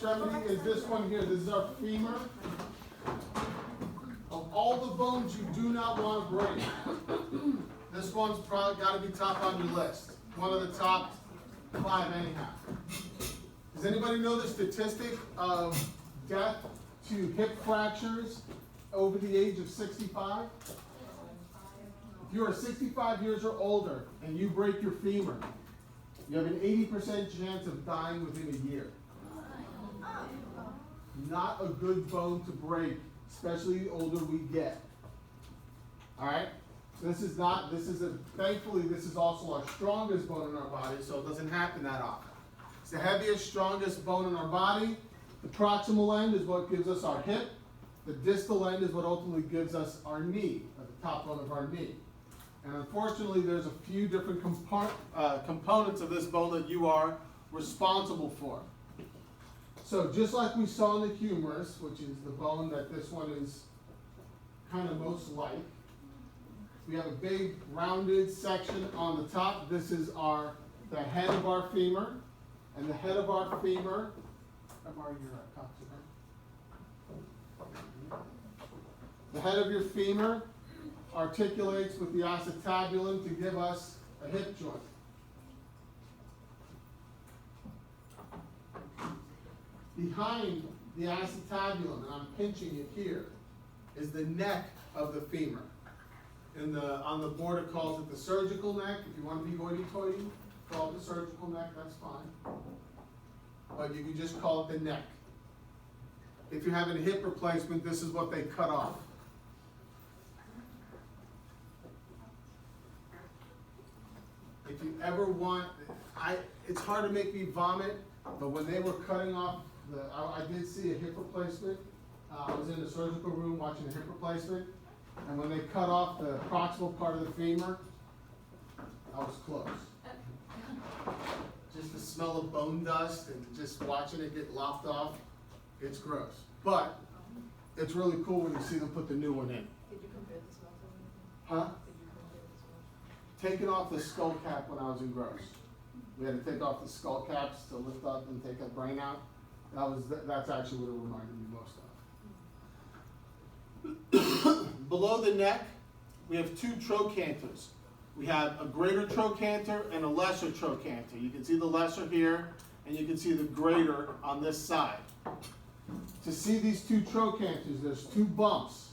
extremity is this one here. This is our femur. Of all the bones you do not want to break, this one's probably got to be top on your list. One of the top 5 anyhow. Does anybody know the statistic of death to hip fractures over the age of 65? If you are 65 years or older and you break your femur, you have an 80% chance of dying within a year. Not a good bone to break, especially the older we get. All right? Thankfully, this is also our strongest bone in our body, so it doesn't happen that often. It's the heaviest, strongest bone in our body. The proximal end is what gives us our hip. The distal end is what ultimately gives us our knee, or the top bone of our knee. And unfortunately, there's a few different components of this bone that you are responsible for. So just like we saw in the humerus, which is the bone that this one is kind of most like, we have a big rounded section on the top. This is the head of our femur. And the head of our femur, the head of your femur articulates with the acetabulum to give us a hip joint. Behind the acetabulum, and I'm pinching it here, is the neck of the femur. On the board it calls it the surgical neck. If you want to be hoity-toity, call it the surgical neck, that's fine. But you can just call it the neck. If you're having a hip replacement, this is what they cut off. If you ever want, it's hard to make me vomit, but when they were cutting off, I did see a hip replacement. I was in the surgical room watching a hip replacement, and when they cut off the proximal part of the femur, I was close. Just the smell of bone dust and just watching it get lopped off, it's gross. But it's really cool when you see them put the new one in. Did you compare the smell to anything? Huh? Did you compare the smell? Taking off the skull cap when I was in gross. We had to take off the skull caps to lift up and take that brain out. That's actually what it reminded me most of. Below the neck, we have 2 trochanters. We have a greater trochanter and a lesser trochanter. You can see the lesser here, and you can see the greater on this side. To see these 2 trochanters, there's 2 bumps.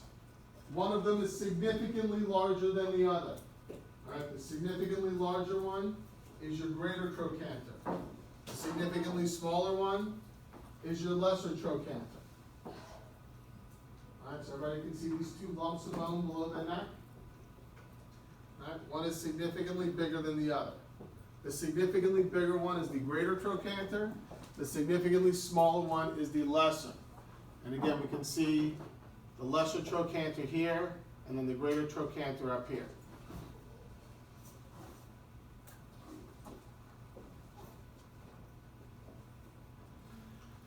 One of them is significantly larger than the other. All right, the significantly larger one is your greater trochanter. The significantly smaller one is your lesser trochanter. All right, so everybody can see these 2 lumps of bone below the neck. All right, one is significantly bigger than the other. The significantly bigger one is the greater trochanter. The significantly smaller one is the lesser. And again, we can see the lesser trochanter here, and then the greater trochanter up here.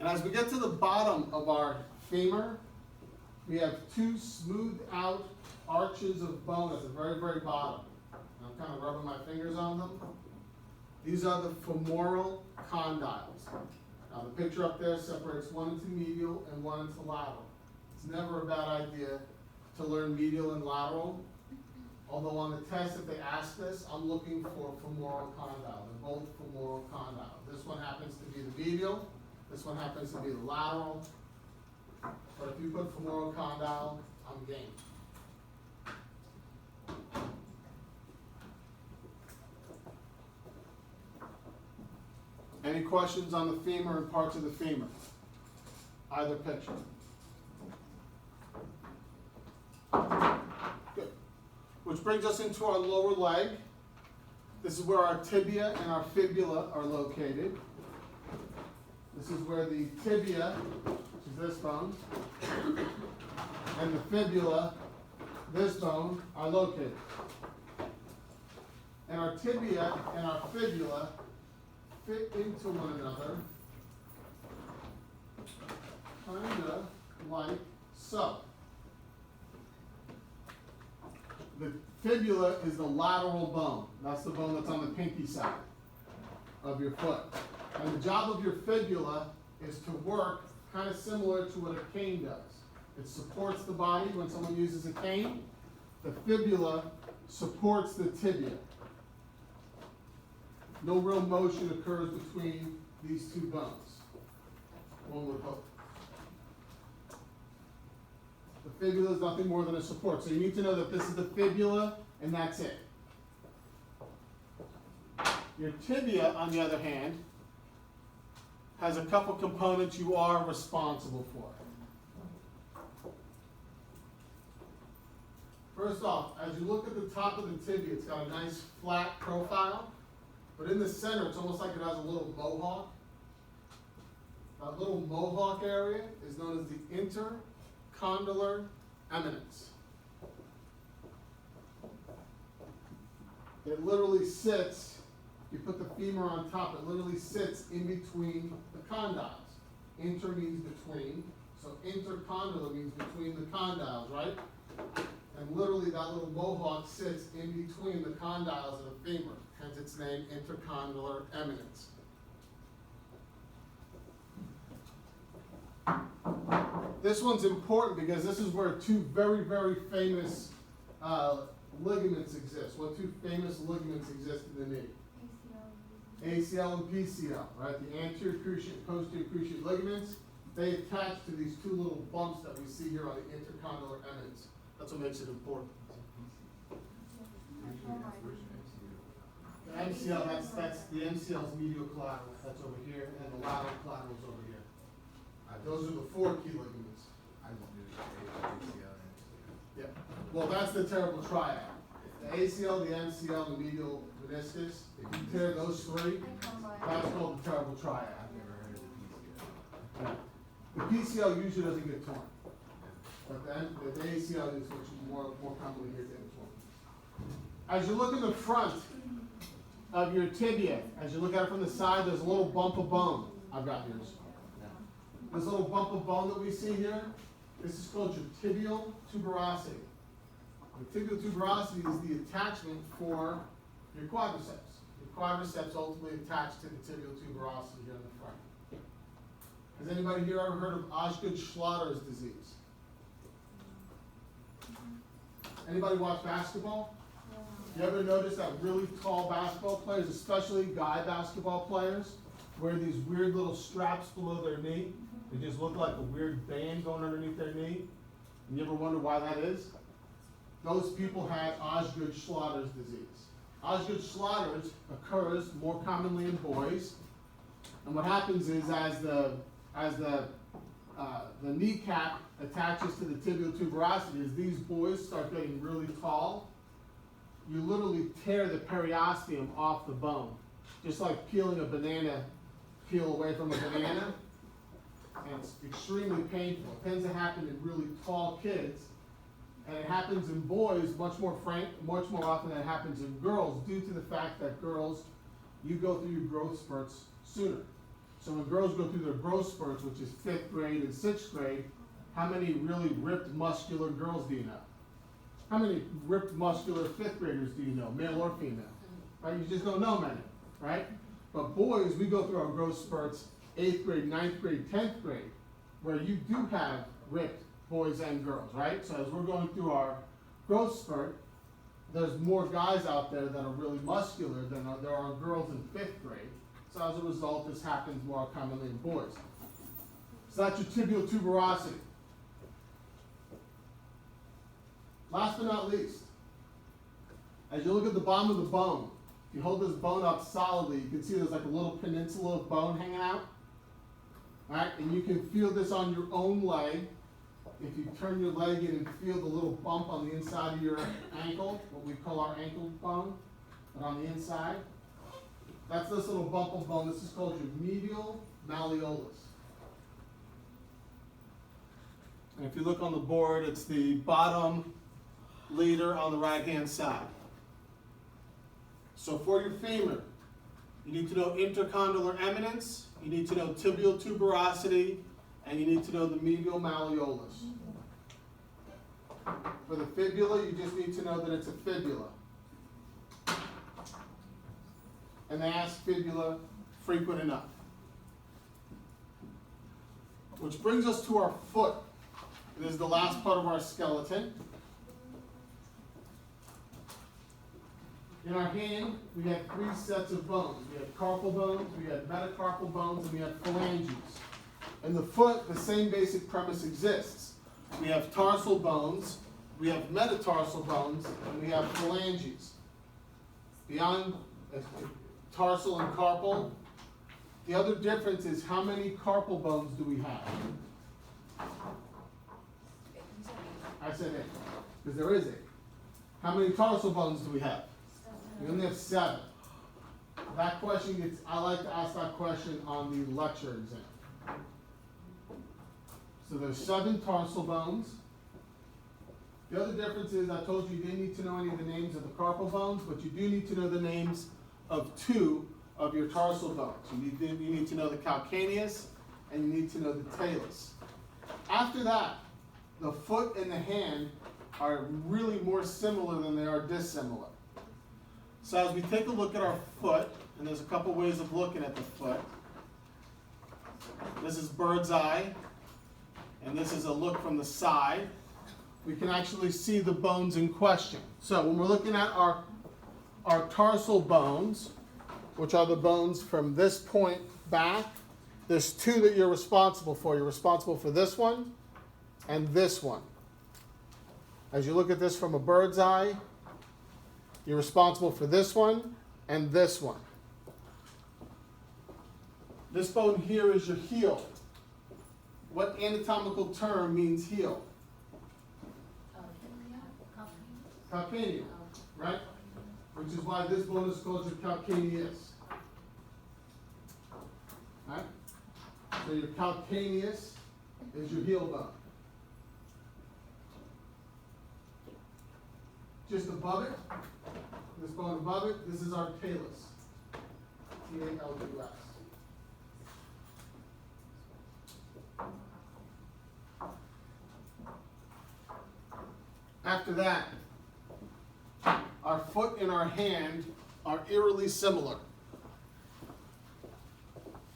And as we get to the bottom of our femur, we have 2 smoothed out arches of bone at the very, very bottom. And I'm kind of rubbing my fingers on them. These are the femoral condyles. Now the picture up there separates one into medial and one into lateral. It's never a bad idea to learn medial and lateral. Although on the test, if they ask this, I'm looking for femoral condyle. They're both femoral condyle. This one happens to be the medial. This one happens to be the lateral. But if you put femoral condyle, I'm game. Any questions on the femur and parts of the femur? Either picture. Good. Which brings us into our lower leg. This is where our tibia and our fibula are located. This is where the tibia, which is this bone, and the fibula, this bone, are located. And our tibia and our fibula fit into one another, kind of like so. The fibula is the lateral bone. That's the bone that's on the pinky side of your foot. And the job of your fibula is to work kind of similar to what a cane does. It supports the body when someone uses a cane. The fibula supports the tibia. No real motion occurs between these two bones, one would hope. The fibula is nothing more than a support. So you need to know that this is the fibula, and that's it. Your tibia, on the other hand, has a couple components you are responsible for. First off, as you look at the top of the tibia, it's got a nice flat profile, but in the center, it's almost like it has a little mohawk. That little mohawk area is known as the intercondylar eminence. It literally sits, you put the femur on top, it literally sits in between the condyles. Inter means between, so intercondylar means between the condyles, right? And literally that little mohawk sits in between the condyles of the femur, hence its name, intercondylar eminence. This one's important because this is where two very, very famous ligaments exist. What two famous ligaments exist in the knee? ACL and PCL, right? The anterior cruciate, posterior cruciate ligaments, they attach to these two little bumps that we see here on the intercondylar eminence. That's what makes it important. The MCL, that's the MCL's medial collateral, that's over here, and the lateral collateral is over here. Those are the four key ligaments. I just knew the ACL and Yeah. Well, that's the terrible triad. The ACL, the MCL, and the medial meniscus. If you tear those three, that's called the terrible triad. I've never heard of the PCL. Yeah. The PCL usually doesn't get torn, but the ACL is which is more commonly here getting torn. As you look in the front of your tibia, as you look at it from the side, there's a little bump of bone. I've got yours. This little bump of bone that we see here, this is called your tibial tuberosity. The tibial tuberosity is the attachment for your quadriceps. Your quadriceps ultimately attached to the tibial tuberosity here in the front. Has anybody here ever heard of Osgood-Schlatters disease? Anybody watch basketball? You ever notice that really tall basketball players, especially guy basketball players, wear these weird little straps below their knee? They just look like a weird band going underneath their knee. And you ever wonder why that is? Those people had Osgood-Schlatters disease. Osgood-Schlatters occurs more commonly in boys. And what happens is as the kneecap attaches to the tibial tuberosity, as these boys start getting really tall, you literally tear the periosteum off the bone. Just like peeling a banana peel away from a banana. And it's extremely painful. It tends to happen in really tall kids, and it happens in boys much more often than it happens in girls, due to the fact that girls, you go through your growth spurts sooner. So when girls go through their growth spurts, which is 5th grade and 6th grade, how many really ripped, muscular girls do you know? How many ripped, muscular 5th graders do you know, male or female? Right? You just don't know many, right? But boys, we go through our growth spurts 8th grade, 9th grade, 10th grade, where you do have ripped boys and girls, right? So as we're going through our growth spurt, there's more guys out there that are really muscular than there are girls in 5th grade. So as a result, this happens more commonly in boys. So that's your tibial tuberosity. Last but not least, as you look at the bottom of the bone, if you hold this bone up solidly, you can see there's like a little peninsula of bone hanging out. All right, and you can feel this on your own leg. If you turn your leg in and feel the little bump on the inside of your ankle, what we call our ankle bone, but on the inside, that's this little bump of bone. This is called your medial malleolus. And if you look on the board, it's the bottom leader on the right-hand side. So for your femur, you need to know intercondylar eminence, you need to know tibial tuberosity, and you need to know the medial malleolus. For the fibula, you just need to know that it's a fibula. And they ask fibula frequent enough. Which brings us to our foot. This is the last part of our skeleton. In our hand, we have 3 sets of bones. We have carpal bones, we have metacarpal bones, and we have phalanges. In the foot, the same basic premise exists. We have tarsal bones, we have metatarsal bones, and we have phalanges. Beyond tarsal and carpal, the other difference is how many carpal bones do we have? I said 8, because there is 8. How many tarsal bones do we have? We only have 7. That question gets, I like to ask that question on the lecture exam. So there's 7 tarsal bones. The other difference is I told you didn't need to know any of the names of the carpal bones, but you do need to know the names of 2 of your tarsal bones. You need to know the calcaneus and you need to know the talus. After that, the foot and the hand are really more similar than they are dissimilar. So as we take a look at our foot, and there's a couple ways of looking at the foot. This is bird's eye, and this is a look from the side. We can actually see the bones in question. So when we're looking at our tarsal bones, which are the bones from this point back, there's 2 that you're responsible for. You're responsible for this one and this one. As you look at this from a bird's eye, you're responsible for this one and this one. This bone here is your heel. What anatomical term means heel? Calcaneal, right? Which is why this bone is called your calcaneus. Right? So your calcaneus is your heel bone. Just above it, this bone above it, this is our talus. T-A-L-U-S. After that, our foot and our hand are eerily similar.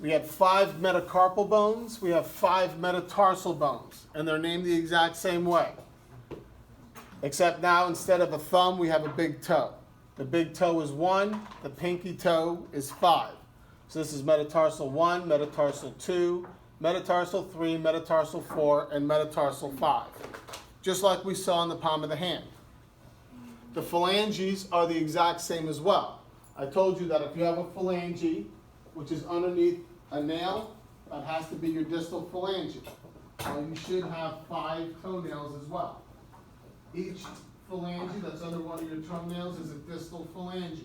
We have 5 metacarpal bones, we have 5 metatarsal bones, and they're named the exact same way. Except now, instead of a thumb, we have a big toe. The big toe is 1, the pinky toe is 5. So this is metatarsal 1, metatarsal 2, metatarsal 3, metatarsal 4, and metatarsal 5. Just like we saw in the palm of the hand. The phalanges are the exact same as well. I told you that if you have a phalange, which is underneath a nail, that has to be your distal phalange. Well, you should have 5 toenails as well. Each phalange that's under one of your toenails is a distal phalange.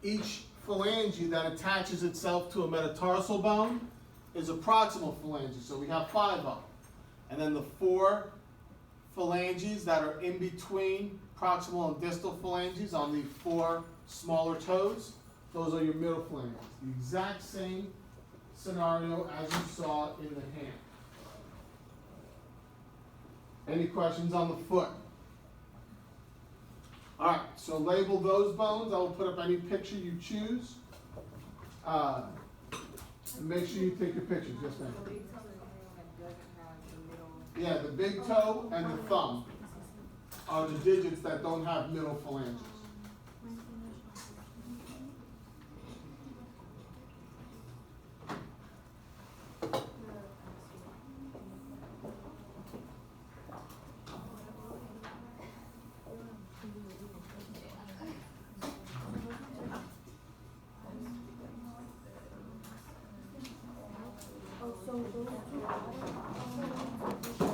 Each phalange that attaches itself to a metatarsal bone is a proximal phalange. So we have 5 of them. And then the 4 phalanges that are in between proximal and distal phalanges on the 4 smaller toes, those are your middle phalanges. The exact same scenario as you saw in the hand. Any questions on the foot? All right, so label those bones. I will put up any picture you choose. And make sure you take your pictures. Yes, ma'am. Yeah, the big toe and the thumb are the digits that don't have middle phalanges. Oh, so those 2